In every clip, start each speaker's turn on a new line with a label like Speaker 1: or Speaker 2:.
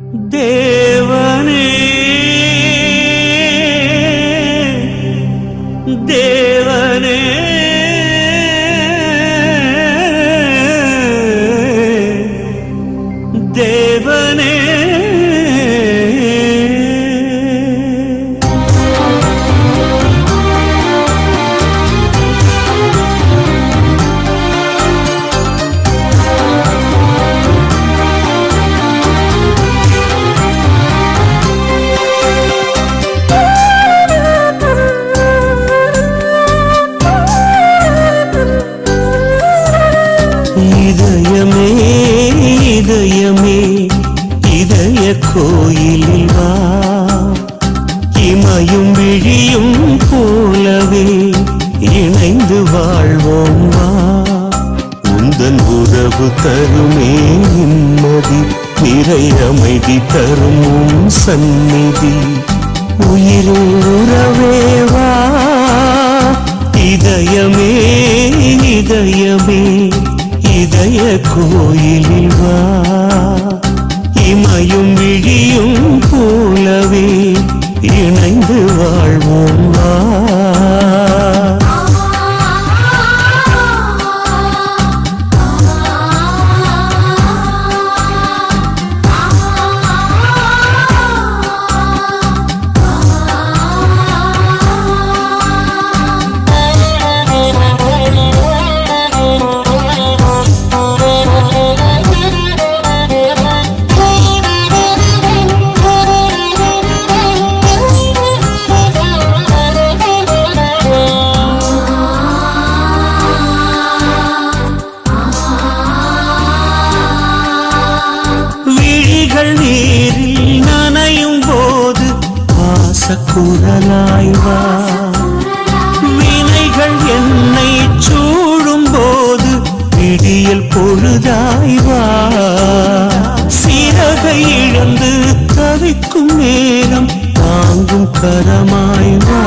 Speaker 1: தேவனே தேவனே தேவனே இதயமே இதயமே இதய கோயிலில் வா இமையும் விழியும் போலவே இணைந்து வாழ்வோம் வா உந்தன் உறவு தருமே நிம்மதி நிறை அமைதி தரும் உன் சந்நிதி உயிரின் உறவே வா இதயமே இதயமே இதய கோயிலில் வா இமையும் விழியும் போலவே இணைந்து வாழ்வோம் வா நீரில் நனையும் போது வாசக்குரலாய் வா வினைகள் என்னை சூழும் போது விடியல் பொழுதாய் வா சிறகை இழந்து தவிக்கும் நேரம் தாங்கும் கரமாய் வா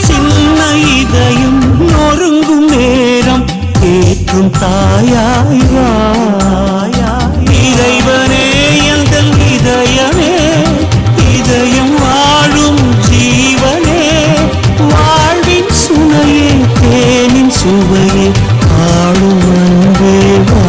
Speaker 1: சின்ன இதயம் நொறுங்கும் நேரம் ஏற்றும் தாயாய் வா இறைவனே எங்கள் இதயமே இதயம் வாழும் ஜீவனே வாழ்வின் சுனையே தேனின் சுவையே ஆளும் அன்பே வா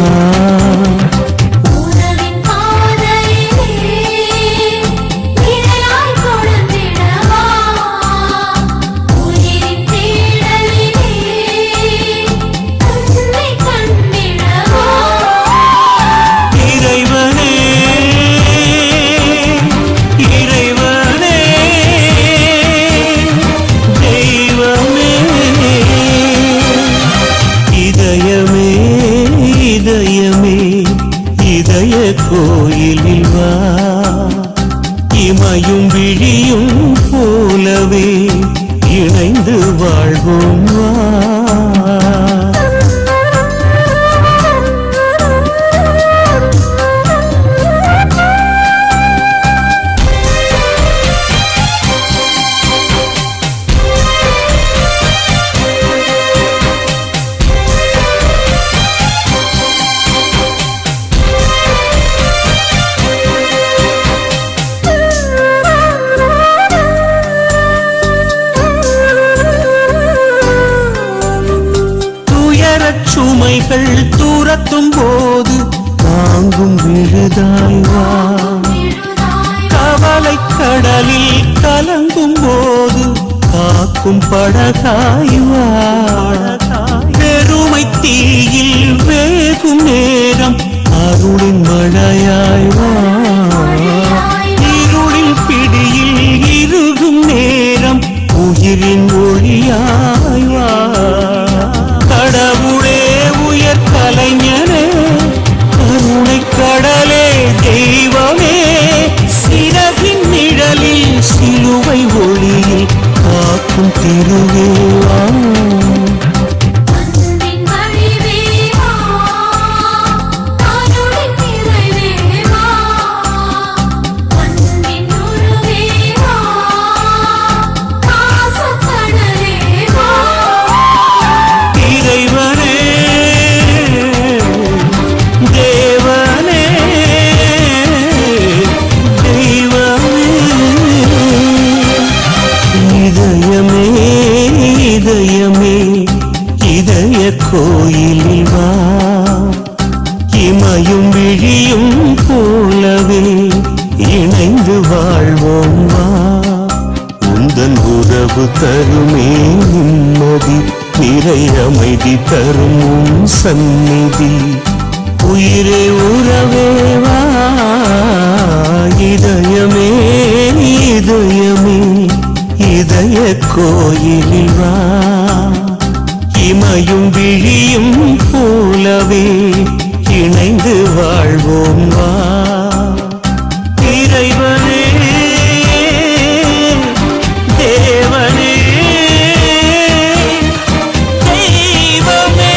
Speaker 1: இதய கோயிலில் வா இமையும் விழியும் போலவே இணைந்து வாழ்வோம் வா சுமைகள் தூரத்தும் போது தாங்கும் விழுதாய் வா கவலை கடலில் கலங்கும் போது காக்கும் படகாய் வா பெருமை தீயில் வேகும் நேரம் அருளின் மழையாய் வா இருளின் பிடியில் இருகும் நேரம் உயிரின் ஒளியாய் வா கடவுளே உயர் கலைஞனே கருணை கடலே தெய்வமே சிறகின் நிழலில் சிலுவை ஒளியில் காக்கும் திருவே வா வாழ்வோம் வா. உந்தன் உறவு தருமே நிம்மதி, நிறை அமைதி தரும் உன் சந்நிதி. உயிரே உறவே வா, இதயமே இதயமே இதய கோயிலில் வா. இமையும் விழியும் போலவே இணைந்து வாழ்வோம் வா. இறைவனே தேவனே தெய்வமே.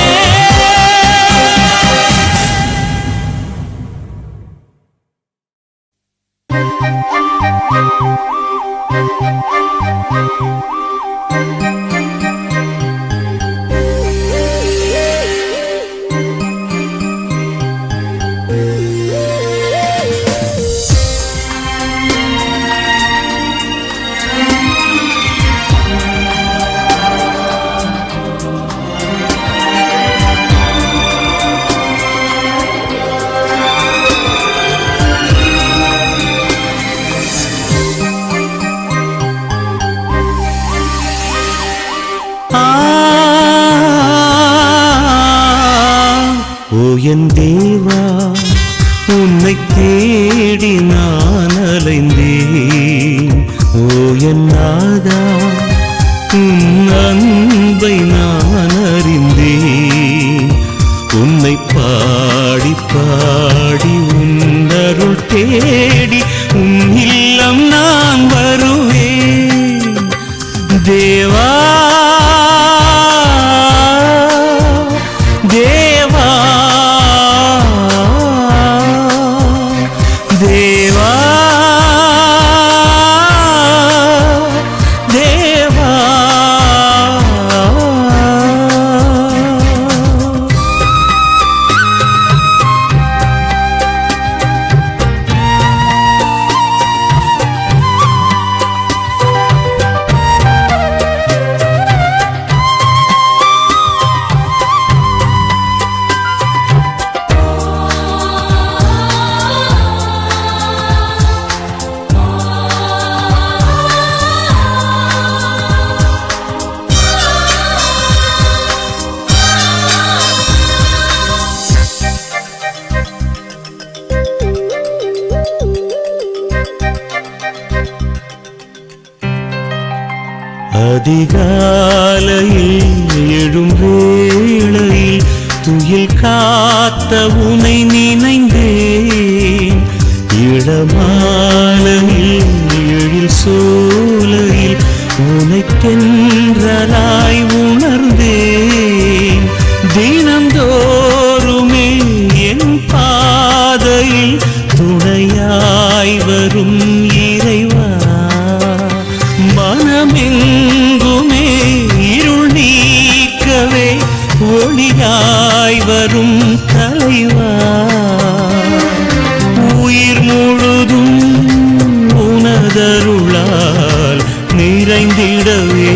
Speaker 1: என் தேவா, உன்னை தேடி நான் அலைந்தேன். ஓ என் நாதா, உன் அன்பை நான் அறிந்தேன். உன்னை பாடி பாடி உன் அருள் தேடி உன் இல்லம் நான் வருவேன். தேவா தேவா தேவா தேவா. அதிகாலையில் எழும் வேளையில் துயில் காத்த உனை நினைந்தேன். இளமாலையில் எழில் சோலையில் உனை தென்றலாய் உணர்ந்தேன். தினந்தோறுமே என் பாதையில் துணையாய் வரும் இறைவா. மனமெங்குமே இருள் நீக்கவே ஒளியாய் வரும் தலைவா. உயிர் முழுதும் உனதருளால் நிறைந்திடவே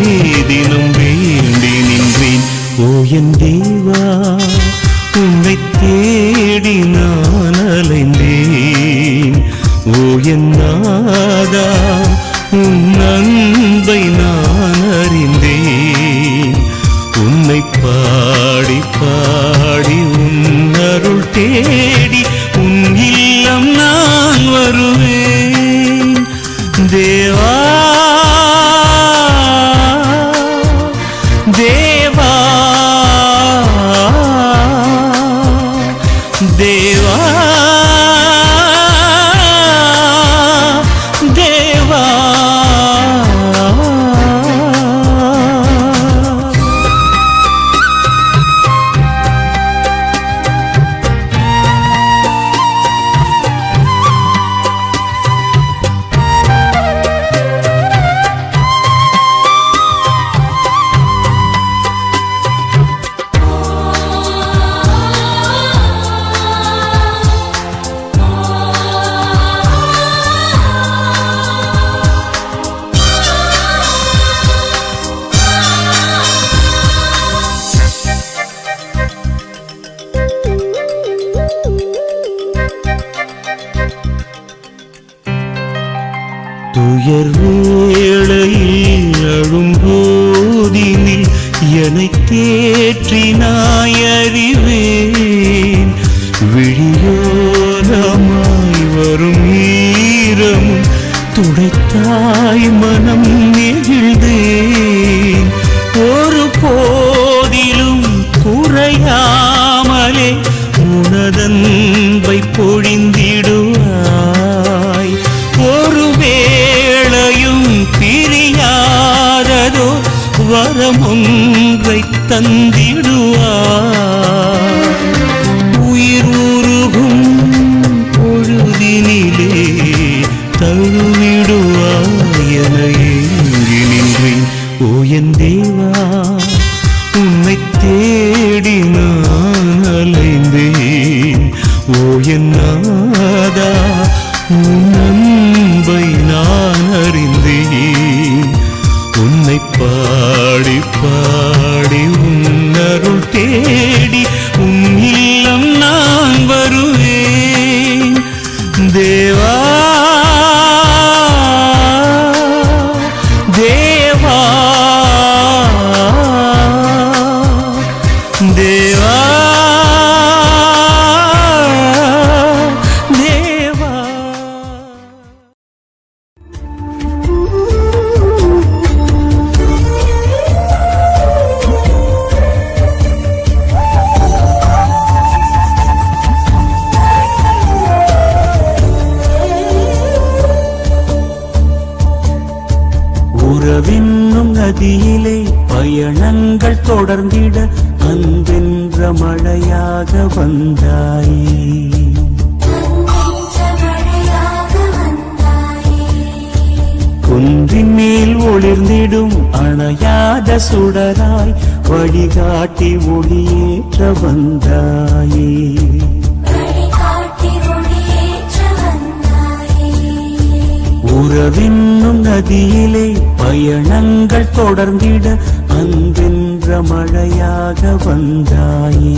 Speaker 1: தினம் வேண்டி நின்றேன். ஓ என் தேவா, உன்னை தேடி நான் அலைந்தேன். ஓ என் நாதா, உன் அன்பை நான் அறிந்தேன். உன்னை பாடி பாடி உன் அருள் தேடி உன் இல்லம் நான் வருவேன். தேவா தேவா தேவா தேவா. துயர் வேளையில் அழும்போதினில் என்னை தேற்றினாய் அறிவேன். விழியோரமாய் வரும் ஈரமும் துடைத்தாய் மனம் நெகிழ்ந்தேன். ஒரு போதிலும் குறையாமலே உனதன்பை பொழிந்திடுவாய். ஒரு வேளையும் பிரியாததோ வரமொன்றை தந்திடுவாய். உயிர் உருகும் பொழுதினிலே தழுவிடுவாய் என ஏங்கி நின்றேன். ஓ என் தேவா, உன்னை தேடி நான் அலைந்தேன். ஓ என் நாதா, உன் அன்பை நான் அறிந்தேன். உன்னை பாடி பாடி உன்னருள் தேடி உன் இல்லம் நான் வருவேன். தேவா தேவா தேவா தேவா. உறவென்னும் நதியிலே பயணங்கள் தொடர்ந்திட அன்பென்ற மழையாக வந்தாயே. குன்றின் மேல் ஒளிர்ந்திடும் அணையாத சுடராய் வழிகாட்டி ஒளியேற்ற வந்தாயே. உறவென்னும் நதியிலே பயணங்கள் தொடர்ந்திட அன்பென்ற மழையாக வந்தாயே.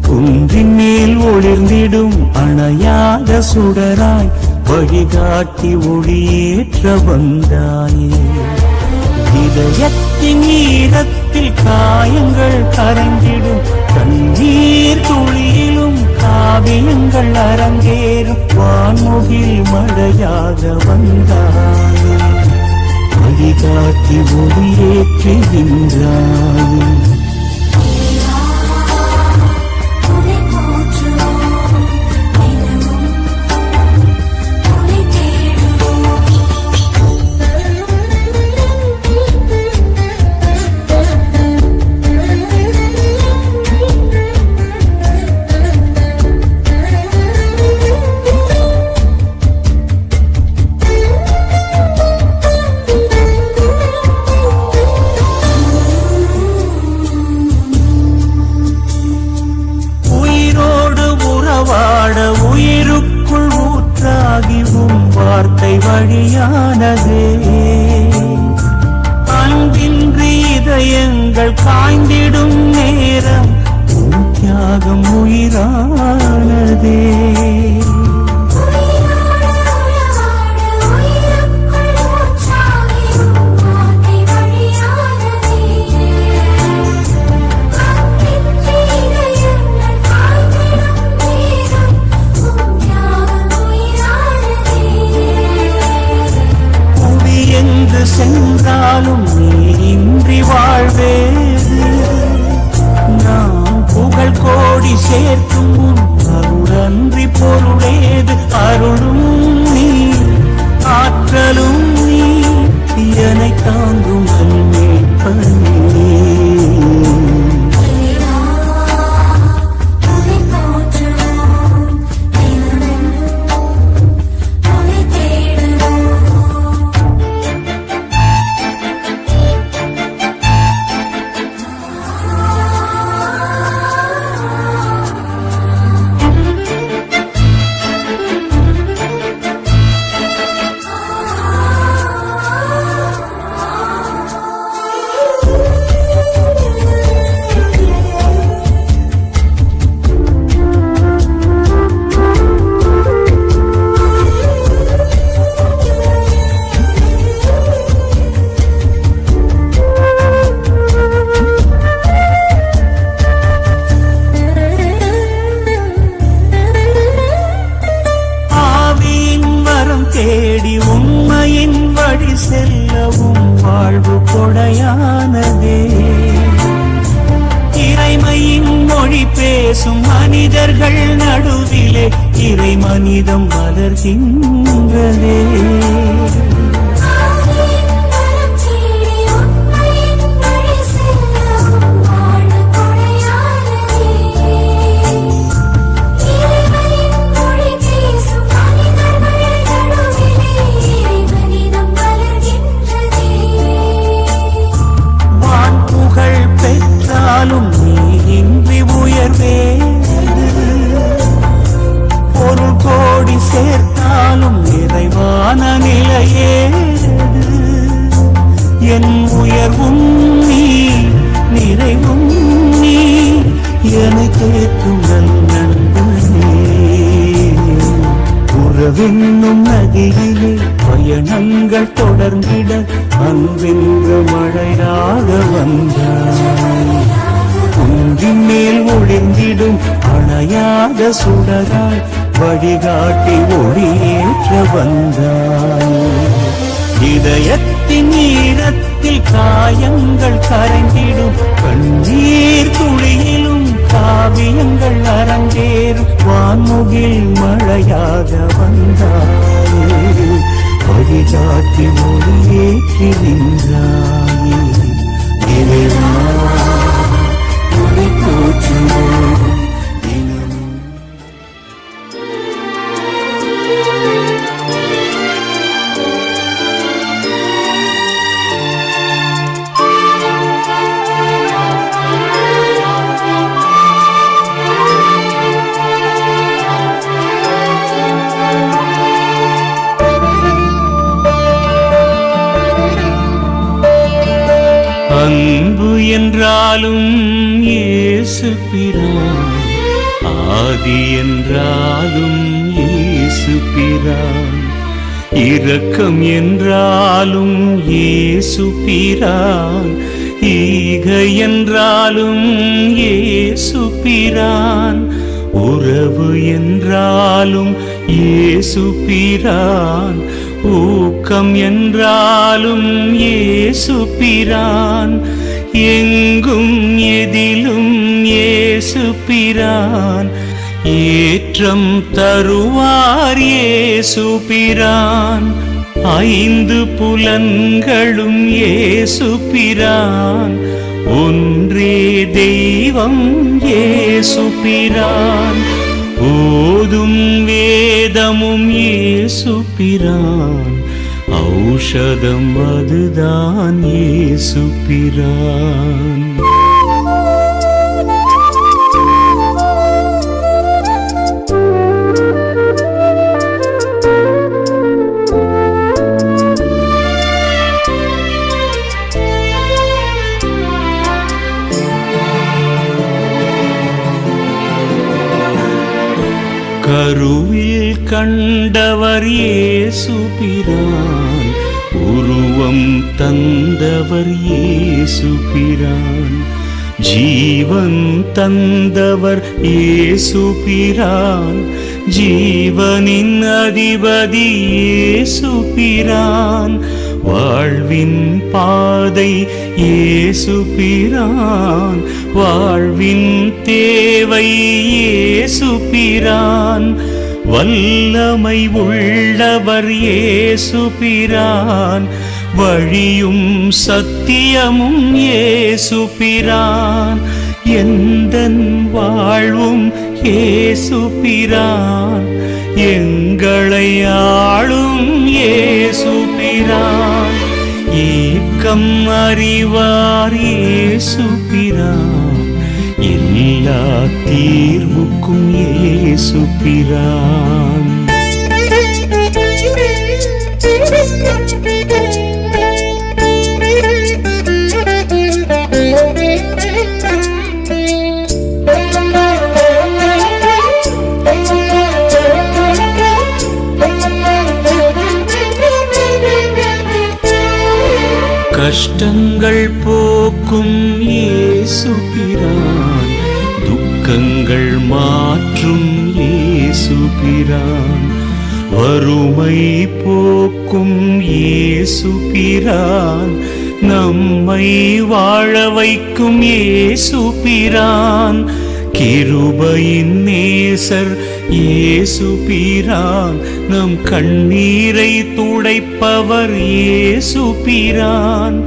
Speaker 1: குன்றின் மேல் ஒளிர்ந்திடும் அணையாத சுடராய் வழிகாட்டி ஒளியேற்ற வந்தாயே. இதயத்தின் ஈரத்தில் காயங்கள் கரைந்திடும் கண்ணீர் துளியிலும் காவியங்கள் அரங்கேறும் வான்முகில் மழையாக வந்தாயே. வழிகாட்டி ஒளியேற்றுகின்றாயே. உயிருக்குள் ஊற்றாகி வார்த்தை வழியானதே. அன்பின்றி இதயங்கள் காய்ந்திடும் நேரம் உன் தியாகம் உயிரானதே. சென்றாலும் நீ இன்றி வாழ்வேது. நாம் புகழ் கோடி சேர்க்கும் முன் அருளன்றி பொருளேது. அருளும் நீ ஆற்றலும் நீ இதனை தாங்கும் மீட்பனே. தேடி உண்மையின் வழி செல்லவும் வாழ்வு கொடையானதே. இறைமையின் மொழி பேசும் மனிதர்கள் நடுவிலே இறை மனிதம் வளர்கின்றதே. பெற்றாலும் நீ இன்றி உயர்வேது, பொருள் கோடி சேர்த்தாலும் நிறைவான நிலையேது. என் உயர்வும் நீ நிறைவும் நீ என கேட்கும் நண்பனே. உறவென்னும் நதியிலே பயணங்கள் தொடர்ந்திட அன்பென்ற மழையாக வந்தாய். குன்றின் மேல் ஒளிர்ந்திடும் அணையாத சுடராய் வழிகாட்டி ஒளியேற்ற வந்தாய். இதயத்தின் ஈரத்தில் காயங்கள் கரைந்திடும் கண்ணீர் துளியிலும் காவியங்கள் அரங்கேறும் வான்முகில் மழையாக வந்தாய். வழிகாட்டி ஒளியேற்றி நின்றாயே. இறைவா உன்னை போற்றுவோம் தினமும். அன்பு என்றாலும் இயேசு பிரான், ஆதி என்றாலும் இயேசு பிரான், இரக்கம் என்றாலும் இயேசு பிரான், ஈகை என்றாலும் இயேசு பிரான், உறவு என்றாலும் இயேசு பிரான், ஊக்கம் என்றாலும் இயேசு பிரான், எங்கும் எதிலும் இயேசு பிரான், ஏற்றம் தருவார் இயேசு பிரான், ஐந்து புலன்களும் இயேசு பிரான், ஒன்றே தெய்வம் இயேசு பிரான், ஓதும் வேதமும் இயேசு பிரான், ஔஷதம் அதுதான் இயேசு பிரான். கருவில் கண்டவர் இயேசு பிரான், உருவம் தந்தவர் இயேசு பிரான், ஜீவன் தந்தவர் இயேசு பிரான், ஜீவனின் அதிபதி இயேசு பிரான், வாழ்வின் பாதை இயேசு பிரான், வாழ்வின் தேவை இயேசு பிரான், வல்லமை உள்ளவர் இயேசு பிரான், வழியும் சத்தியமும் இயேசு பிரான், எந்தன் வாழ்வும் இயேசு பிரான், எங்களை ஆளும் இயேசு பிரான், ஏக்கம் அறிவார் இயேசு பிரான், எல்லா தீர்வுக்கும் இயேசு பிரான். கஷ்டங்கள் போக்கும் இயேசு பிரான், துக்கங்கள் மாற்றும் இயேசு பிரான், வறுமை போக்கும் இயேசு பிரான், நம்மை வாழ வைக்கும் இயேசு பிரான், கிருபையின் நேசர் இயேசு பிரான், நம் கண்ணீரை துடைப்பவர் இயேசு பிரான்,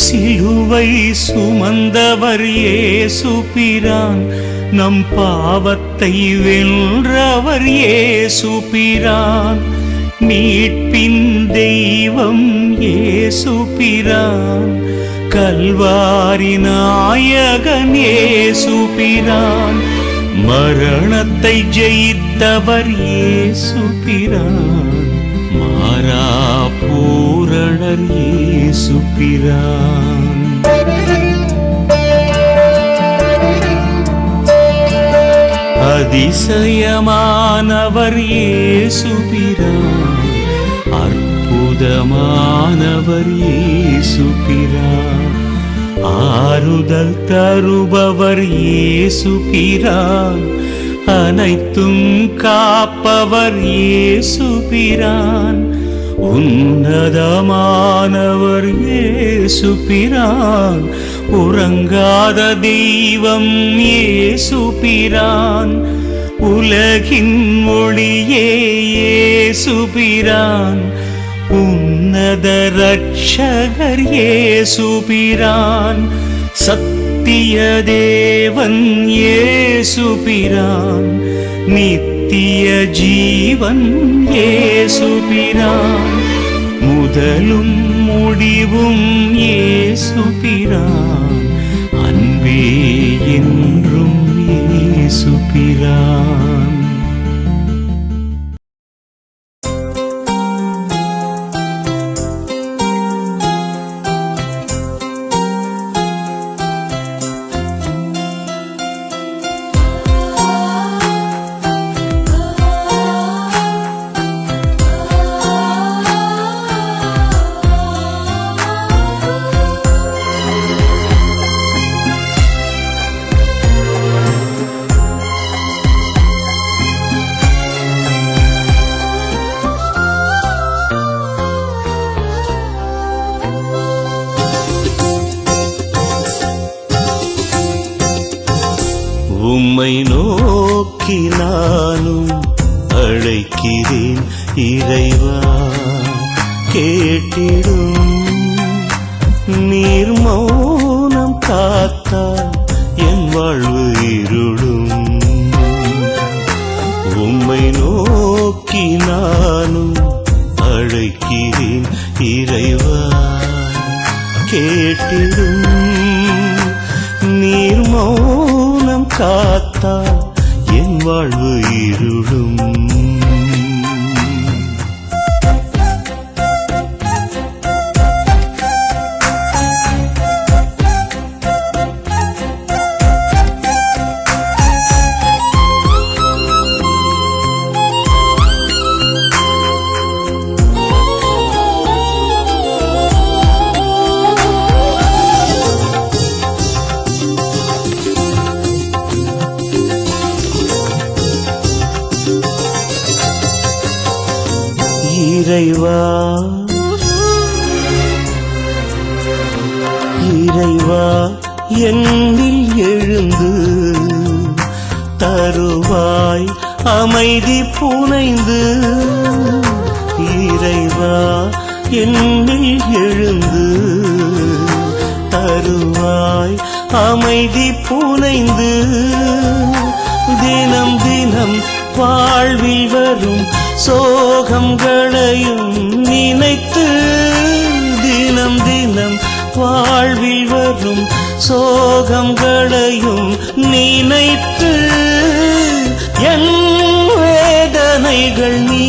Speaker 1: சிலுவை சுமந்தவர் இயேசு பிரான், நம் பாவத்தை வென்றவர் இயேசு பிரான், மீட்பின் தெய்வம் இயேசு பிரான், கல்வாரி நாயகன் இயேசு பிரான், மரணத்தை ஜெயித்தவர் இயேசு பிரான், மாறா பூரணர் இயேசு பிரான். அதிசயமானவர் இயேசு பிரான், அற்புதமானவர் இயேசு பிரான், ஆறுதல் தருபவர் இயேசு பிரான், அனைத்தும் காப்பவர் இயேசு பிரான், உன்னதமானவர் இயேசு பிரான், உறங்காத தெய்வம் இயேசு பிரான், உலகின் ஒளியே இயேசு பிரான், உன்னத ரட்சகர் இயேசு பிரான், சத்திய தேவன் இயேசு பிரான், நித்திய ஜீவன் இயேசு பிரான், முதலும் முடிவும் இயேசு பிரான், அன்பே என்றும் இயேசு பிரான். உம்மை நோக்கி நானும் அழைக்கிறேன் இறைவா, கேட்டிடும். நீர் மௌனம் காத்தால் என் வாழ்வு இருளும். உம்மை நோக்கி நானும் அழைக்கிறேன் இறைவா, கேட்டிடும். நீர் மௌனம் காத்தால் என் வாழ்வு இருளும். இறைவா, இறைவா என்னில் எழுந்து தருவாய் அமைதி புனைந்து. இறைவா என்னில் எழுந்து தருவாய் அமைதி புனைந்து. தினம் தினம் வாழ்வில் வரும் சோகங்களையும் நினைத்து, தினம் தினம் வாழ்வில் வரும் சோகங்களையும் நினைத்து, என் வேதனைகள் நீ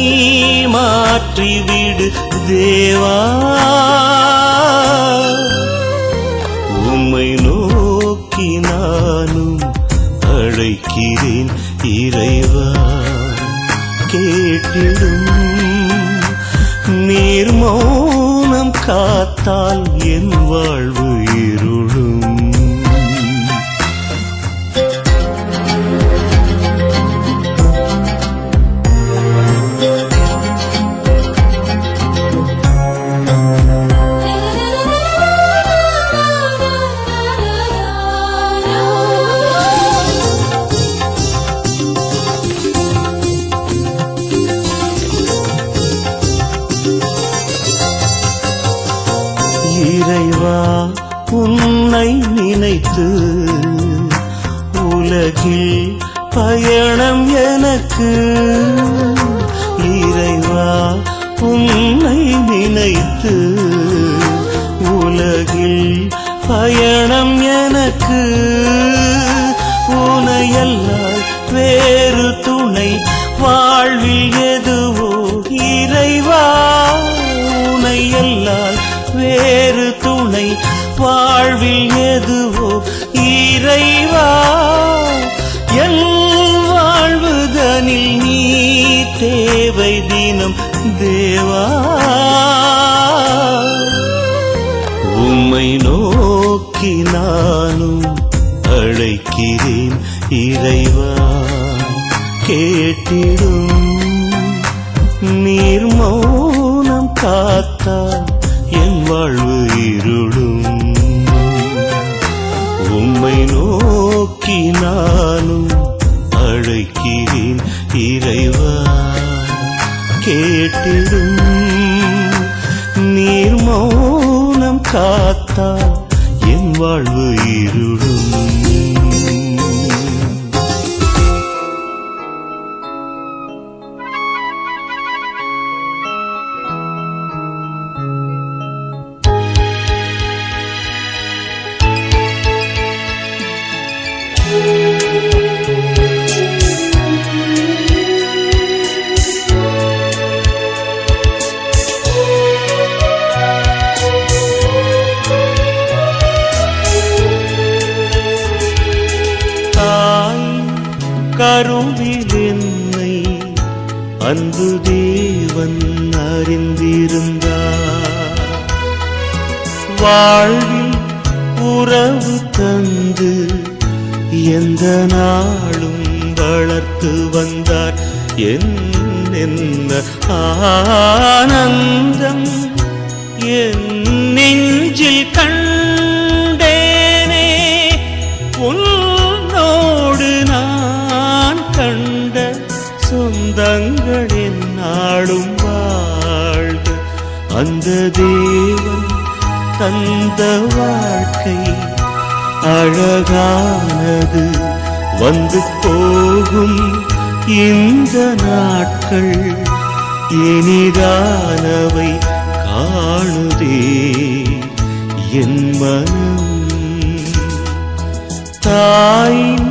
Speaker 1: மாற்றிவிடு தேவா. உம்மை நோக்கி நானும் அழைக்கிறேன் இறைவா, கேட்டிடும். நீர் மௌனம் காத்தால் என் வாழ்வு இருளும். நினைத்து உலகில் பயணம் எனக்கு. இறைவா உன்னை நினைத்து உலகில் பயணம் எனக்கு. உனையல்லால் வேறு துணை வாழ்வில் எதுவோ இறைவா. உனையல்லால் வேறு துணை வாழ்வில் எதுவோ இறைவா. என் வாழ்வுதனில் நீ தேவை தினம் தேவா. உம்மை நோக்கி நானும் அழைக்கிறேன் இறைவா. கேட்டிடும் நீர் மௌனம் காத்தால் என் வாழ்வு இருளும். உம்மை நோக்கி நானும் அழைக்கிறேன் இறைவா. கேட்டிடும் நீர் மௌனம் காத்தால் என் வாழ்வு இருளும். கருவில் என்னை அன்பு தேவன் அறிந்திருந்தார். வாழ்வில் உறவு தந்து எந்த நாளும் வளர்த்து வந்தார். என்ன ஆனந்தம் என் நெஞ்சில் கண்டேனே. உன்னோடு நான் கண்ட சொந்தங்கள் என்னாலும் வாழ்க. அந்த தேவன் தந்த வாழ்க்கை அழகானது. வந்து போகும் இந்த நாட்கள் இனிதானவை காணுதே என் மனம். தாயின்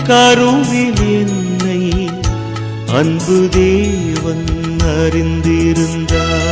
Speaker 1: கருவில் என்னை அன்பு தேவன் அறிந்திருந்தார்.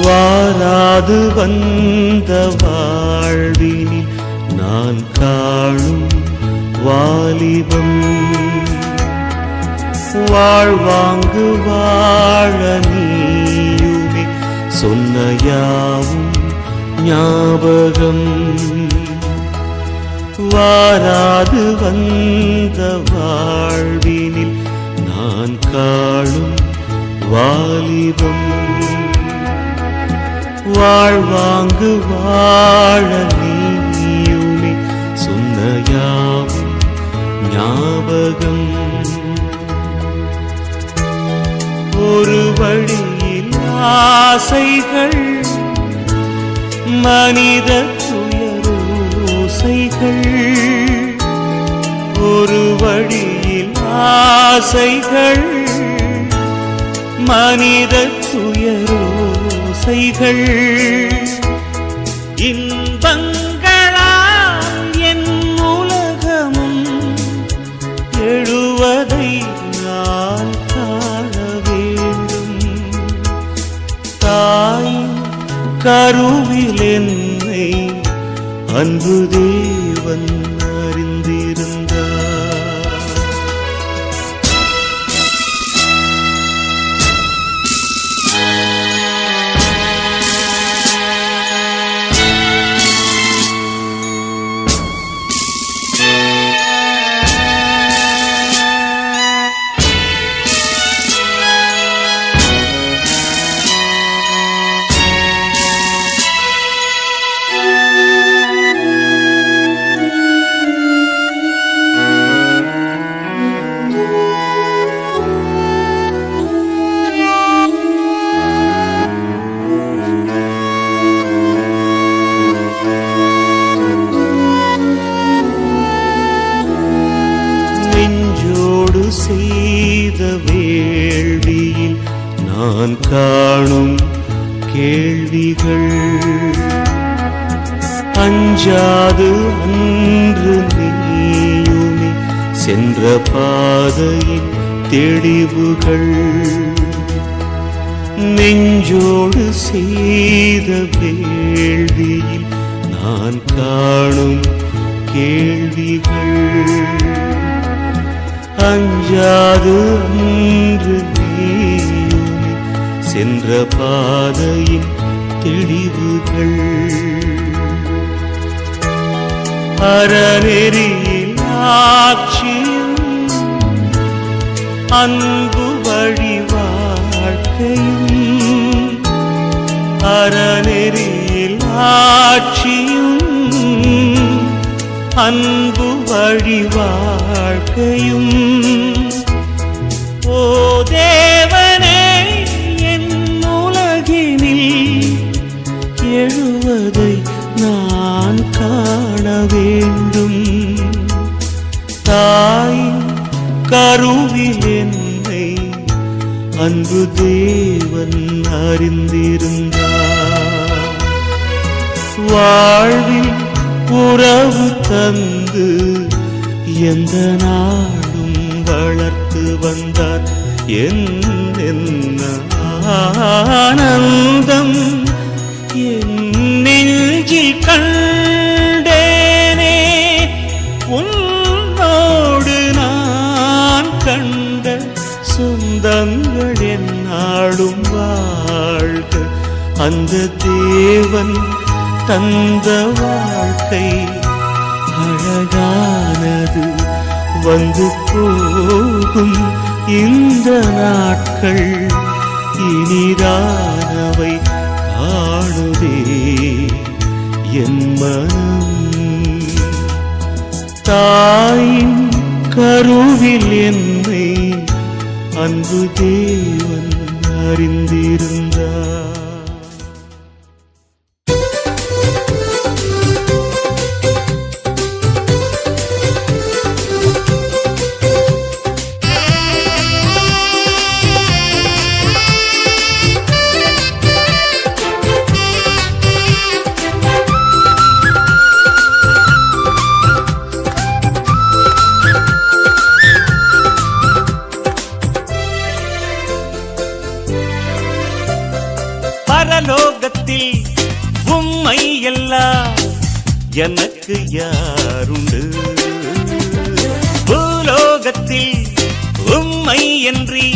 Speaker 1: வாராது வந்த வாழ்வினில் நான் காணும் வாலிபம். வாழ்வாங்கு வாழ நீயுமே சொன்ன யாவும் ஞாபகம். வாராது வந்த வாழ்வினில் நான் காணும் வாலிபம். வாழ்வாங்கு வாழ நீயுமே சொன்ன யாவும் ஞாபகம். ஒரு வழியில் ஆசைகள் மனித துயரோசைகள். ஒரு வழியில் ஆசைகள் மனித துயரோசைகள். இன்பங்களால் என் உலகமும் எழுவதை நான் காண வேண்டும். தாய் கருவில் என்னை அன்பு தேவன் அறிந்திருந்தார். அஞ்சாது அன்று நீயுமே சென்ற பாதையின் தெளிவுகள் நெஞ்சோடு செய்த வேள்வியில் நான் காணும் கேள்விகள் அஞ்சாது அன்று நீயுமே சென்ற பாதையின் தெளிவுகள் அறநெறியில் ஆட்சியும் அன்பு வழி வாழ்க்கையும் அறநெறியில் ஆட்சியும் அன்பு வழி வாழ்க்கையும் ஓ தேவனே என் உலகினில் எழுவதை நான் காண வேண்டும் தாய் கருவில் என்னை அன்பு தேவன் அறிந்திருந்தார் வாழ்வில் உறவு தந்து எந்த நாளும் வளர்த்து வந்தார் என்ன ஆனந்தம் என் நெஞ்சில் கண்டேனே உன்னோடு நான் கண்ட சொந்தங்கள் என்னாலும் வாழ்க அந்த தேவன் தந்த வாழ்க்கை அழகானது வந்து போகும் இந்த நாட்கள் இனிதானவை காணுதே என் மனம் தாயின் கருவில் என்னை அன்பு தேவன் அறிந்திருந்தார் பரலோகத்தில் உம்மை எல்லாம் எனக்கு யாருண்டு பூலோகத்தில் உம்மை என்றி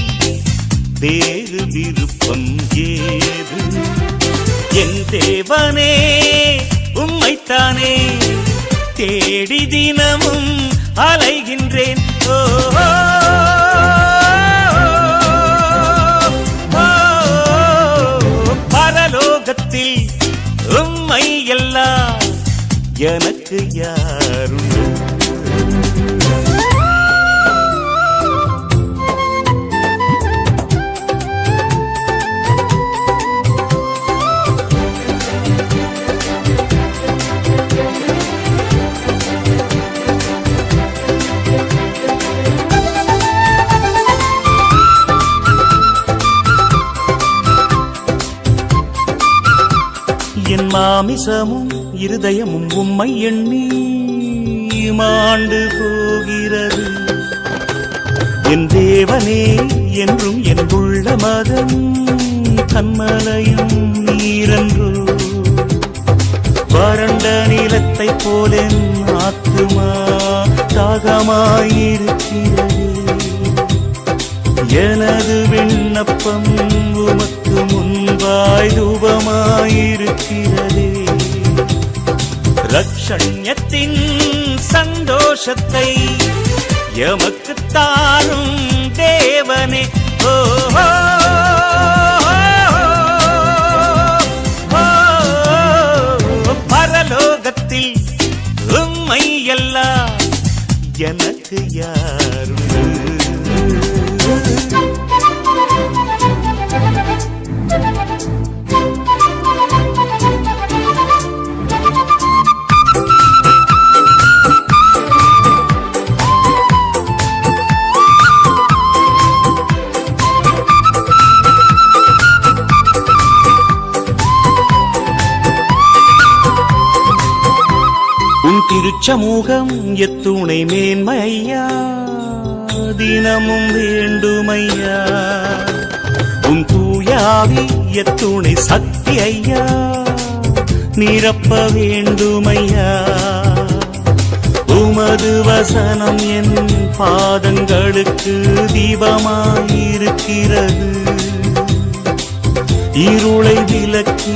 Speaker 1: வேறு விருப்பம் ஏது என் தேவனே உம்மைத்தானே தேடி தினமும் அலைகின்றேன் ஓ பரலோகத்தில் உம்மை எல்லாம் எனக்கு யாருண்டு என் மாமிசமும் இருதயமும் உம்மை எண்ணி மாண்டு போகிறது என் தேவனே என்றும் என் உள்ள மதம் கண்மலையும் நீரன்றோ வறண்ட நிலத்தை போல என் ஆத்துமா தாகமாயிருக்கிறது எனது விண்ணப்பம் உமக்கு முன்பாய் தூபமாயிருக்கிறதே ரட்சண்யத்தின் சந்தோஷத்தை எமக்கு தாரும் தேவனே ஓ பரலோகத்தில் உம்மை எல்லாம் எனக்கு யாருண்டு திருச்சமூகம் எத்துணை மேன்மையா தினமும் வேண்டுமையா உன் தூயாவி எத்துணை சக்தி ஐயா நிரப்ப வேண்டுமையா உமது வசனம் என் பாதங்களுக்கு தீபமாயிருக்கிறது இருளை விலக்கி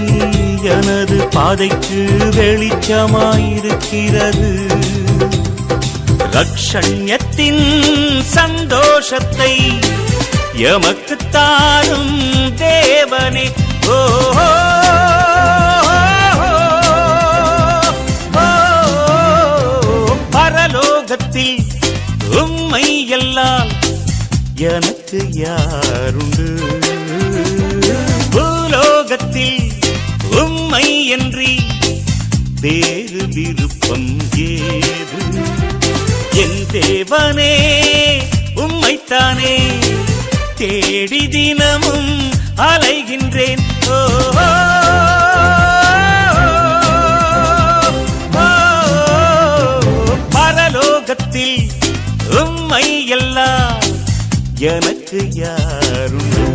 Speaker 1: எனது பாதைக்கு வெளிச்சமாயிருக்கிறது ரக்ஷண்யத்தின் சந்தோஷத்தை எமக்கு தாரும் தேவனே ஓ பரலோகத்தில் உம்மை எல்லாம் எனக்கு யாருண்டு பூலோகத்தில் உம்மை என்றி வேறு விருப்பம் ஏது என் தேவனே உம்மைத்தானே தேடி தினமும் அலைகின்றேன் ஓ பரலோகத்தில் உம்மை எல்லாம் எனக்கு யாருண்டு